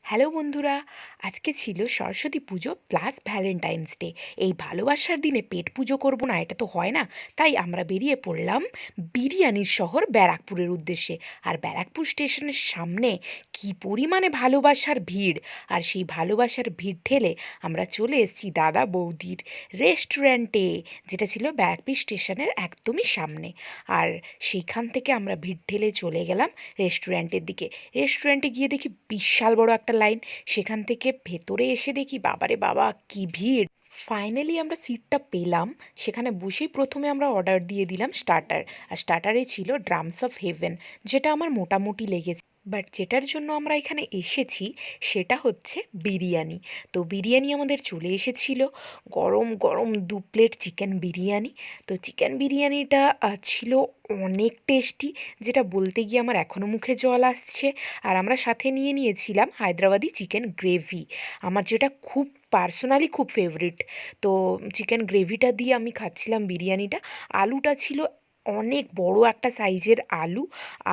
Hello বন্ধুরা, আজকে ছিল সরস্বতী পুজো প্লাস ভ্যালেন্টাইন্স ডে। এই ভালোবাসার দিনে পেট পুজো করব না, এটা তো হয় না। তাই আমরা বেরিয়ে পড়লাম বিরিয়ানির শহর ব্যারাকপুরের উদ্দেশ্যে। আর ব্যারাকপুর স্টেশনের সামনে কি পরিমাণে ভালোবাসার ভিড়! আর সেই ভালোবাসার ভিড় ঠেলে আমরা চলে এসেছি দাদা বৌদির রেস্টুরেন্টে, যেটা ছিল ব্যারাকপুর স্টেশনের একদমই সামনে। আর সেইখান থেকে আমরা ভিড় ঠেলে চলে গেলাম রেস্টুরেন্টের দিকে। রেস্টুরেন্টে গিয়ে দেখি বিশাল বড় একটা লাইন। সেখান থেকে ভেতরে এসে দেখি বাবারে বাবা কি ভিড়! ফাইনালি আমরা সিটটা পেলাম। সেখানে বসেই প্রথমে আমরা অর্ডার দিয়ে দিলাম স্টার্টার। আর স্টার্টারে ছিল ড্রামস অফ হেভেন, যেটা আমার মোটামুটি লেগেছে। বাট যেটার জন্য আমরা এখানে এসেছি সেটা হচ্ছে বিরিয়ানি। তো বিরিয়ানি আমাদের চলে এসেছিল, গরম গরম 2 প্লেট চিকেন বিরিয়ানি। তো চিকেন বিরিয়ানিটা ছিল অনেক টেস্টি, যেটা বলতে গিয়ে আমার এখনও মুখে জল আসছে। আর আমরা সাথে নিয়ে নিয়েছিলাম হায়দ্রাবাদি চিকেন গ্রেভি, আমার যেটা খুব পার্সোনালি খুব ফেভারিট। তো চিকেন গ্রেভিটা দিয়ে আমি খাচ্ছিলাম বিরিয়ানিটা। আলুটা ছিল অনেক বড় একটা সাইজের আলু।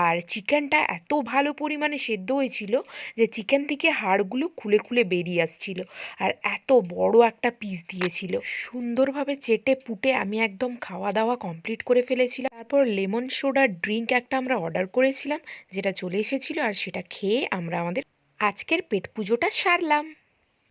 আর চিকেনটা এত ভালো পরিমাণে সেদ্ধ হয়েছিল যে চিকেন থেকে হাড়গুলো খুলে খুলে বেরিয়ে আসছিল। আর এত বড় একটা পিস দিয়েছিল, সুন্দরভাবে চেটে পুটে আমি একদম খাওয়া দাওয়া কমপ্লিট করে ফেলেছিলাম। তারপর লেমন সোডার ড্রিঙ্ক একটা আমরা অর্ডার করেছিলাম, যেটা চলে এসেছিল। আর সেটা খেয়ে আমরা আমাদের আজকের পেট পুজোটা সারলাম।